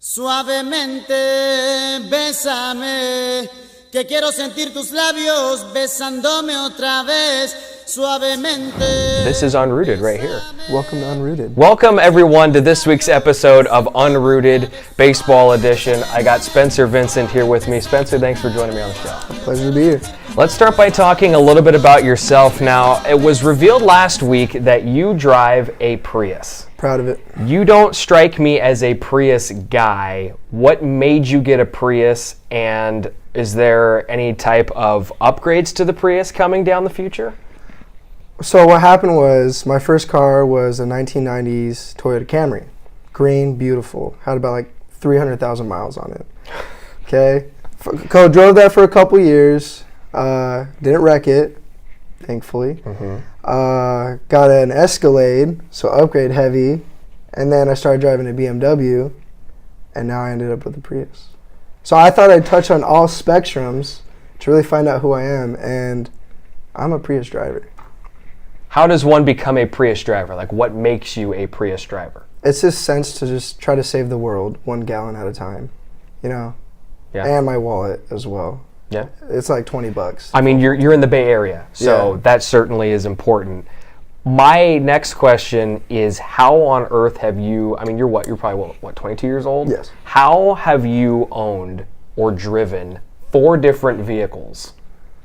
Suavemente, bésame, que quiero sentir tus labios besándome otra vez. Suavemente. This is Unrooted right here. Welcome to Unrooted. Welcome everyone to this week's episode of Unrooted Baseball Edition. I got Spencer Vincent here with me. Spencer, thanks for joining me on the show. Pleasure to be here. Let's start by talking a little bit about yourself now. It was revealed last week that you drive a Prius. Proud of it. You don't strike me as a Prius guy. What made you get a Prius, and is there any type of upgrades to the Prius coming down the future? So what happened was my first car was a 1990s Toyota Camry. Green, beautiful. Had about like 300,000 miles on it. Okay. Drove that for a couple years. Didn't wreck it, thankfully. Got an Escalade, so upgrade heavy. And then I started driving a BMW, and now I ended up with a Prius. So I thought I'd touch on all spectrums to really find out who I am, and I'm a Prius driver. How does one become a Prius driver? Like, what makes you a Prius driver? It's just sense to just try to save the world 1 gallon at a time, you know? Yeah. And my wallet as well. Yeah. It's like $20. I mean, you're in the Bay Area, so Yeah. that certainly is important. My next question is, how on earth have you, I mean, you're probably, 22 years old? Yes. How have you owned or driven 4 different vehicles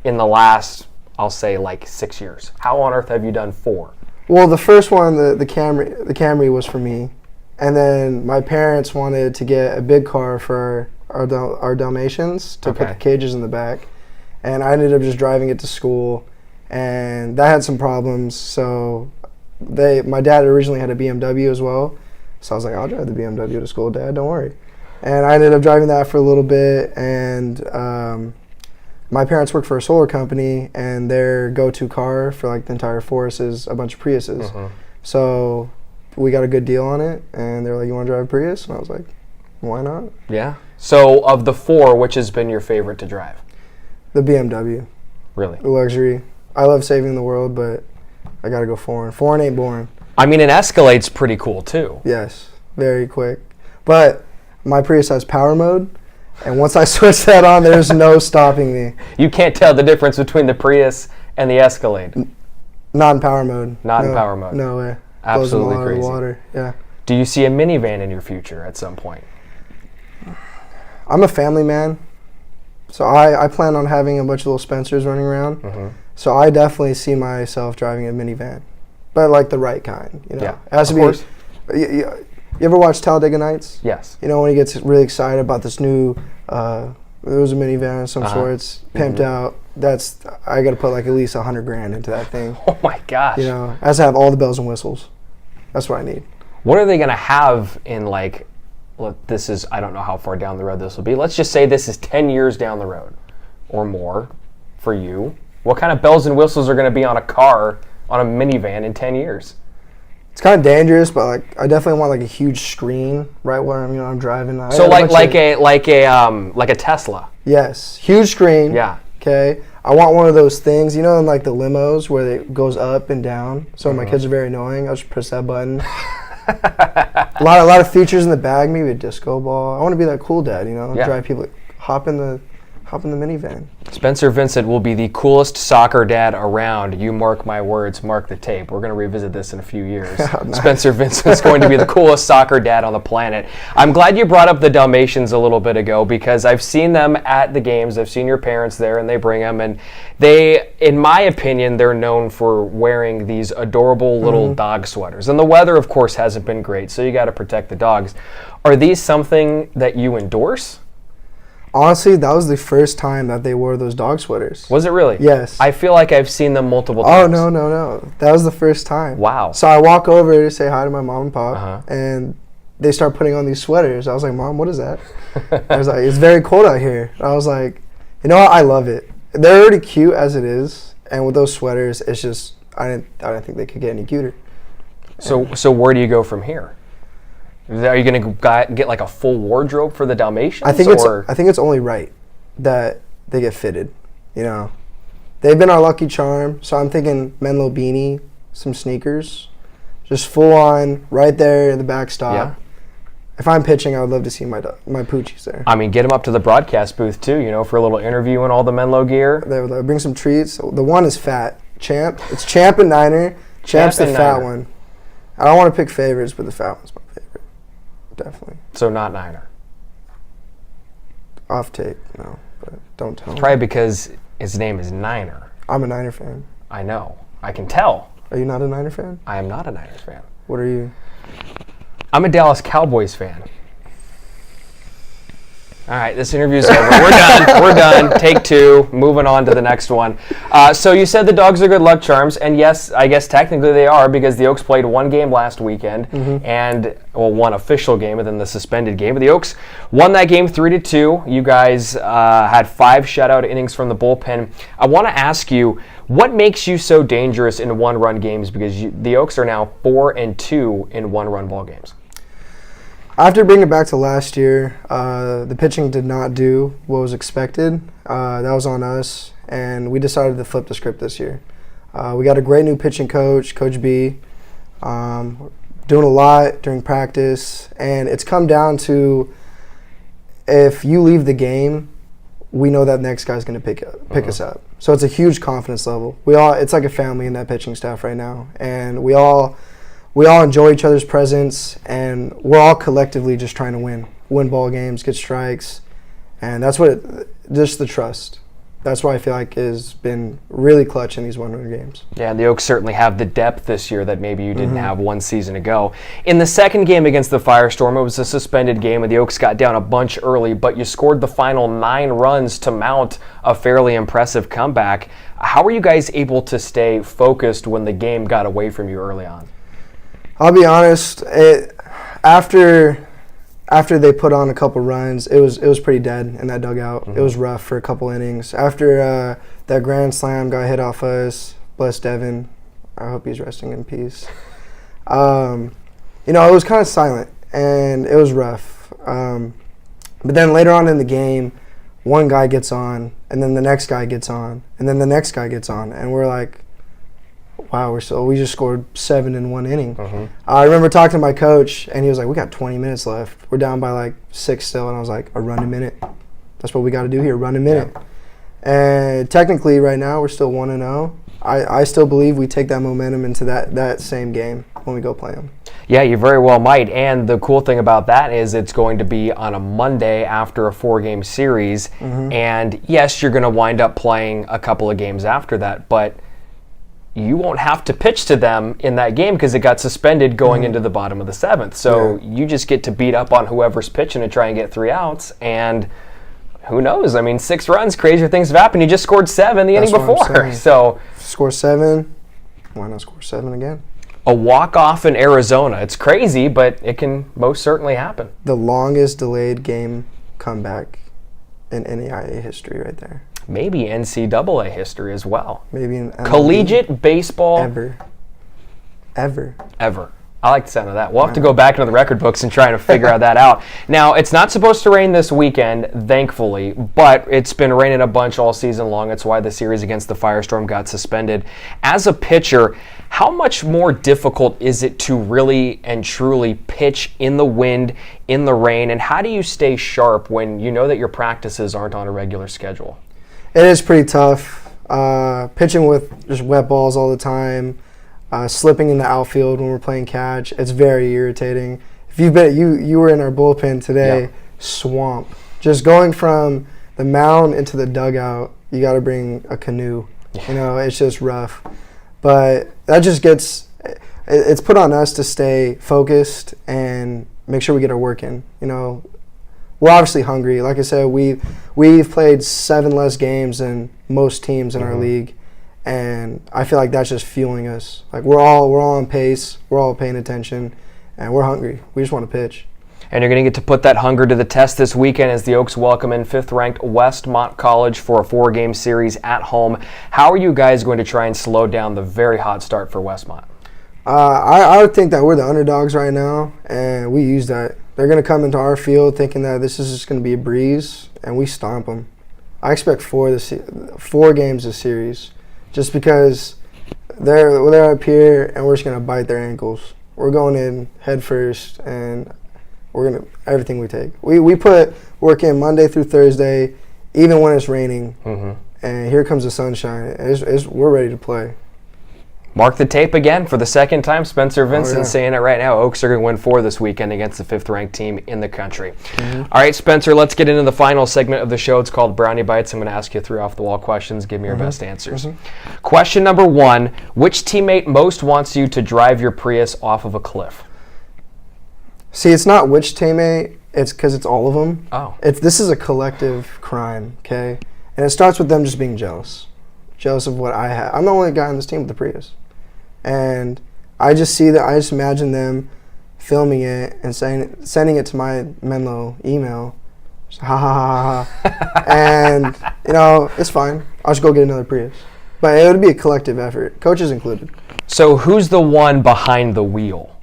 in the last, I'll say, like 6 years? How on earth have you done 4? Well, the first one, the Camry was for me. And then my parents wanted to get a big car for our Dalmatians to put the cages in the back. And I ended up just driving it to school. And that had some problems. So my dad originally had a BMW as well. So I was like, I'll drive the BMW to school, Dad, don't worry. And I ended up driving that for a little bit. And my parents work for a solar company, and their go-to car for like the entire forest is a bunch of Priuses. So we got a good deal on it, and they were like, you want to drive a Prius? And I was like, why not? Yeah. So of the 4, which has been your favorite to drive? The BMW. Really? The luxury. I love saving the world, but I got to go foreign. Foreign ain't boring. I mean, an Escalade's pretty cool too. Yes, very quick. But my Prius has power mode, and once I switch that on, there's no stopping me. You can't tell the difference between the Prius and the Escalade. Not in power mode. Not in power mode. No way. Absolutely Blows them all out of crazy. the water. Yeah. Do you see a minivan in your future at some point? I'm a family man, so I plan on having a bunch of little Spencers running around. So I definitely see myself driving a minivan, but like the right kind. You know, Yeah, it has to of course. be. You ever watch Talladega Nights? Yes. You know when he gets really excited about this new. It was a minivan of some sort. It's pimped out. I got to put like at least $100,000 into that thing. Oh my gosh. You know, it has to have all the bells and whistles. That's what I need. What are they going to have in like, I don't know how far down the road this will be. Let's just say this is 10 years down the road or more for you. What kind of bells and whistles are going to be on a car, on a minivan in 10 years? It's kind of dangerous, but like I definitely want like a huge screen right where I'm driving. So like a Tesla. Yes, huge screen. Yeah. Okay. I want one of those things, you know, in like the limos where it goes up and down. So my kids are very annoying. I'll just press that button. a lot of features in the bag, maybe a disco ball. I want to be that cool dad, you know, drive people, hop in the minivan. Spencer Vincent will be the coolest soccer dad around. You mark my words, mark the tape. We're going to revisit this in a few years. Nice. Spencer Vincent's going to be the coolest soccer dad on the planet. I'm glad you brought up the Dalmatians a little bit ago, because I've seen them at the games. I've seen your parents there, and they bring them. And they, in my opinion, they're known for wearing these adorable little dog sweaters. And the weather, of course, hasn't been great, so you got to protect the dogs. Are these something that you endorse? Honestly, that was the first time that they wore those dog sweaters. Was it really? Yes. I feel like I've seen them multiple Oh, times. no. That was the first time. Wow. So I walk over to say hi to my mom and pop, and they start putting on these sweaters. I was like, Mom, what is that? I was like, it's very cold out here. I was like, you know what? I love it. They're already cute as it is, and with those sweaters, it's just, I didn't think they could get any cuter. So where do you go from here? Are you going to get like a full wardrobe for the Dalmatians? I think it's only right that they get fitted. You know, they've been our lucky charm. So I'm thinking Menlo beanie, some sneakers, just full on right there in the backstop. if I'm pitching, I would love to see my Poochies there. I mean, get them up to the broadcast booth too, for a little interview and all the Menlo gear. They would bring some treats. The one is fat. Champ. It's Champ and Niner. Champ's the fat one. I don't want to pick favorites, but the fat one's my favorite. Definitely. So not Niner. Off tape, no. But don't tell me. Probably because his name is Niner. I'm a Niner fan. I know. I can tell. Are you not a Niner fan? I am not a Niners fan. What are you? I'm a Dallas Cowboys fan. All right, this interview's over. We're done. We're done. Take 2. Moving on to the next one. So you said the dogs are good luck charms, and yes, I guess technically they are because the Oaks played one game last weekend, and one official game, and then the suspended game. But the Oaks won that game 3-2. You guys had 5 shutout innings from the bullpen. I want to ask you, what makes you so dangerous in one-run games? Because the Oaks are now 4-2 in one-run ball games. After bringing it back to last year, the pitching did not do what was expected. That was on us, and we decided to flip the script this year. We got a great new pitching coach, Coach B, doing a lot during practice, and it's come down to if you leave the game, we know that next guy's going to pick us up. So it's a huge confidence level. It's like a family in that pitching staff right now, and we all enjoy each other's presence, and we're all collectively just trying to win ball games, get strikes, and that's just the trust. That's why I feel like has been really clutch in these one-run games. Yeah, the Oaks certainly have the depth this year that maybe you didn't have one season ago. In the second game against the Firestorm, it was a suspended game, and the Oaks got down a bunch early, but you scored the final 9 runs to mount a fairly impressive comeback. How were you guys able to stay focused when the game got away from you early on? I'll be honest. After they put on a couple runs, it was pretty dead in that dugout. It was rough for a couple innings. After that grand slam got hit off us, bless Devin. I hope he's resting in peace. It was kind of silent and it was rough. But then later on in the game, one guy gets on, and then the next guy gets on, and then the next guy gets on, and we're like, wow, we just scored 7 in one inning. I remember talking to my coach, and he was like, we got 20 minutes left. We're down by like 6 still, and I was like, a run a minute. That's what we got to do here, run a minute. Yeah. And technically right now we're still 1-0. I still believe we take that momentum into that same game when we go play them. Yeah, you very well might. And the cool thing about that is it's going to be on a Monday after a 4-game series. And yes, you're going to wind up playing a couple of games after that, but you won't have to pitch to them in that game because it got suspended going into the bottom of the 7th. So you just get to beat up on whoever's pitching and try and get 3 outs. And who knows? I mean, 6 runs, crazier things have happened. You just scored 7 the inning before. So score 7, why not score 7 again? A walk-off in Arizona. It's crazy, but it can most certainly happen. The longest delayed game comeback in NAIA history right there. Maybe NCAA history as well. Maybe in collegiate baseball. Ever. I like the sound of that. We'll have to go back into the record books and try to figure that out. Now, it's not supposed to rain this weekend, thankfully, but it's been raining a bunch all season long. That's why the series against the Firestorm got suspended. As a pitcher, how much more difficult is it to really and truly pitch in the wind, in the rain, and how do you stay sharp when you know that your practices aren't on a regular schedule? It is pretty tough. Pitching with just wet balls all the time, slipping in the outfield when we're playing catch, it's very irritating. If you've been, you were in our bullpen today, swamp. Just going from the mound into the dugout, you got to bring a canoe. It's just rough. But that just it's put on us to stay focused and make sure we get our work in. We're obviously hungry. Like I said, we've played 7 less games than most teams in our league, and I feel like that's just fueling us. Like we're all on pace, we're all paying attention, and we're hungry. We just want to pitch. And you're going to get to put that hunger to the test this weekend as the Oaks welcome in 5th-ranked Westmont College for a 4-game series at home. How are you guys going to try and slow down the very hot start for Westmont? I would think that we're the underdogs right now, and we use that. They're going to come into our field thinking that this is just going to be a breeze, and we stomp them. I expect 4 games this series, just because they're up here, and we're just going to bite their ankles. We're going in head first, and everything we take. We put work in Monday through Thursday, even when it's raining. Mm-hmm. And here comes the sunshine. We're ready to play. Mark the tape again for the second time. Spencer Vincent saying it right now. Oaks are going to win 4 this weekend against the 5th-ranked team in the country. Mm-hmm. All right, Spencer, let's get into the final segment of the show. It's called Brownie Bites. I'm going to ask you 3 off-the-wall questions. Give me your best answers. Mm-hmm. Question number 1, which teammate most wants you to drive your Prius off of a cliff? See, it's not which teammate. It's because it's all of them. Oh. This is a collective crime, okay? And it starts with them just being jealous. Jealous of what I have. I'm the only guy on this team with the Prius. And I just imagine them filming it and sending it to my Menlo email. Just, ha ha ha ha. And, it's fine. I'll just go get another Prius. But it would be a collective effort, coaches included. So who's the one behind the wheel?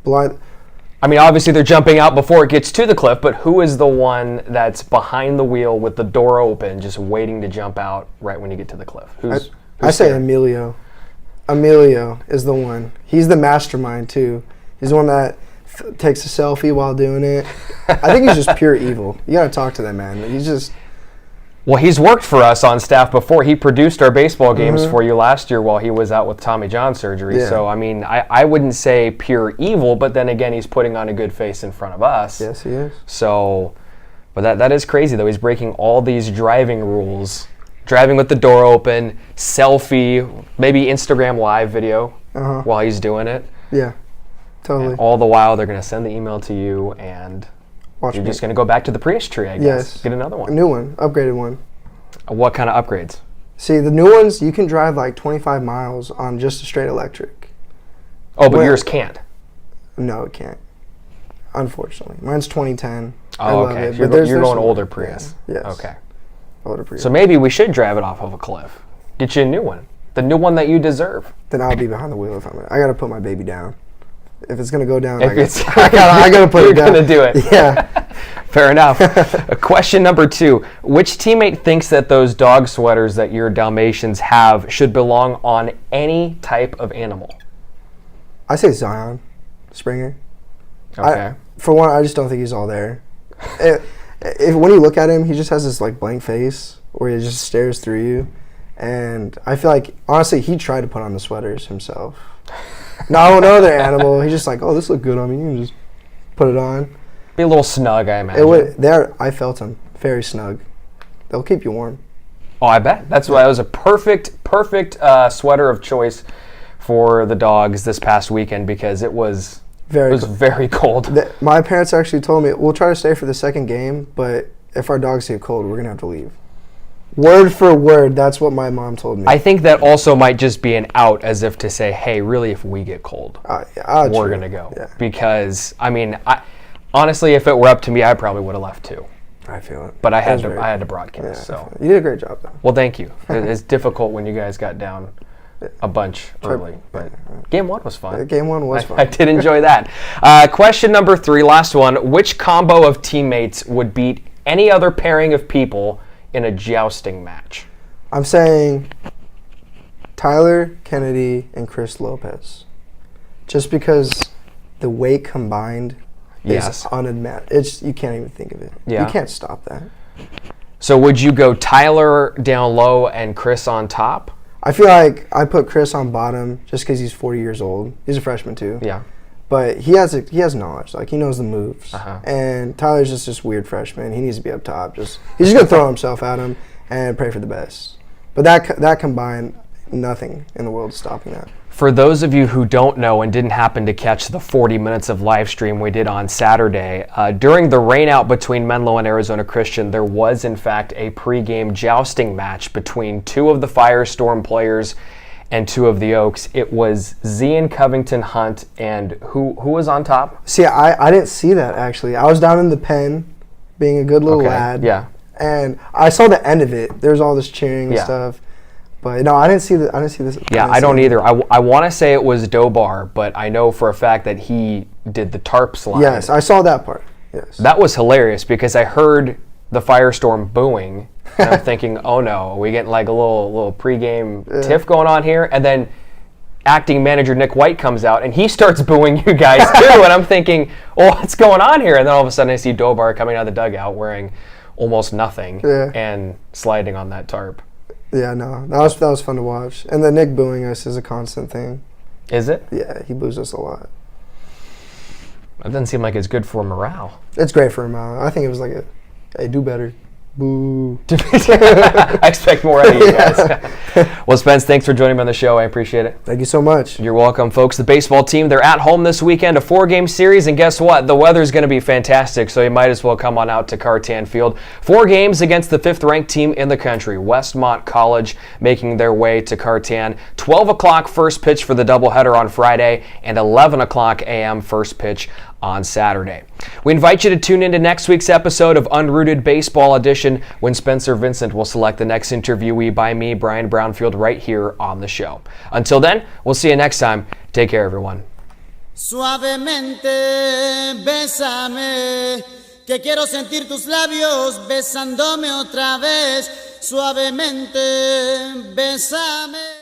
I mean, obviously they're jumping out before it gets to the cliff, but who is the one that's behind the wheel with the door open, just waiting to jump out right when you get to the cliff? I say Emilio. Emilio is the one. He's the mastermind, too. He's the one that takes a selfie while doing it. I think he's just pure evil. You got to talk to that man. Well, he's worked for us on staff before. He produced our baseball games for you last year while he was out with Tommy John surgery. Yeah. So, I mean, I wouldn't say pure evil, but then again, he's putting on a good face in front of us. Yes, he is. So, but that is crazy, though. He's breaking all these driving rules. Driving with the door open, selfie, maybe Instagram live video while he's doing it. Yeah, totally. And all the while, they're going to send the email to you, and you're just going to go back to the Prius tree, I guess. Yes. Get another one. A new one, upgraded one. What kind of upgrades? See, the new ones, you can drive like 25 miles on just a straight electric. Oh, but yours can't? No, it can't. Unfortunately. Mine's 2010. Oh, okay. So you're going older Prius. Yeah. Yes. Okay. So maybe we should drive it off of a cliff. Get you a new one. The new one that you deserve. Then I'll be behind the wheel if I got to put my baby down. If it's going to go down, I got to put it down. You're going to do it. Yeah. Fair enough. Question number 2. Which teammate thinks that those dog sweaters that your Dalmatians have should belong on any type of animal? I say Zion Springer. Okay. For one, I just don't think he's all there. When you look at him, he just has this like blank face where he just stares through you, and I feel like honestly he tried to put on the sweaters himself. No other animal. He's just like, oh, this look good on me. You can just put it on. Be a little snug, I imagine. I felt him very snug. They'll keep you warm. Oh, I bet. That's why it was a perfect sweater of choice for the dogs this past weekend because it was. Very cold. My parents actually told me, we'll try to stay for the second game, but if our dogs get cold, we're going to have to leave. Word for word, that's what my mom told me. I think that also might just be an out as if to say, hey, really, if we get cold, we're going to go. Yeah. Because, I mean, honestly, if it were up to me, I probably would have left too. I feel it. But I had to broadcast. Yeah, so you did a great job, though. Well, thank you. It's difficult when you guys got down a bunch early, but game 1 was fun. Game 1 was fun. I did enjoy that. Question number 3, last one. Which combo of teammates would beat any other pairing of people in a jousting match? I'm saying Tyler Kennedy and Chris Lopez. Just because the weight combined is unimaginable. You can't even think of it. Yeah. You can't stop that. So would you go Tyler down low and Chris on top? I feel like I put Chris on bottom just because he's 40 years old. He's a freshman too. Yeah. But he has knowledge. Like he knows the moves. And Tyler's just this weird freshman. He needs to be up top. He's just gonna throw himself at him and pray for the best. But that combined, nothing in the world is stopping that. For those of you who don't know and didn't happen to catch the 40 minutes of live stream we did on Saturday, during the rainout between Menlo and Arizona Christian, there was in fact a pregame jousting match between 2 of the Firestorm players and 2 of the Oaks. It was Zian Covington Hunt and who was on top? See, I didn't see that actually. I was down in the pen, being a good little lad. Yeah. And I saw the end of it. There's all this cheering and stuff. But no, I didn't see this. Yeah, I don't either. I want to say it was Dobar, but I know for a fact that he did the tarp slide. Yes, I saw that part. Yes. That was hilarious because I heard the Firestorm booing, and I'm thinking, oh no, are we getting like a little pregame tiff going on here? And then acting manager Nick White comes out, and he starts booing you guys too. And I'm thinking, well, what's going on here? And then all of a sudden I see Dobar coming out of the dugout wearing almost nothing and sliding on that tarp. Yeah, no, that was fun to watch. And the Nick booing us is a constant thing. Is it? Yeah, he boos us a lot. It doesn't seem like it's good for morale. It's great for morale. I think it was like hey, do better. Boo. I expect more out of you guys. Well, Spence, thanks for joining me on the show. I appreciate it. Thank you so much. You're welcome, folks. The baseball team, they're at home this weekend, a 4-game series, and guess what? The weather's going to be fantastic, so you might as well come on out to Cartan Field. 4 games against the 5th-ranked team in the country, Westmont College, making their way to Cartan. 12 o'clock first pitch for the doubleheader on Friday, and 11 o'clock a.m. first pitch on Saturday. We invite you to tune into next week's episode of Unrooted Baseball Edition when Spencer Vincent will select the next interviewee by me, Brian Brownfield, right here on the show. Until then, we'll see you next time. Take care, everyone. Suavemente, bésame, que quiero sentir tus labios besándome otra vez. Suavemente, bésame.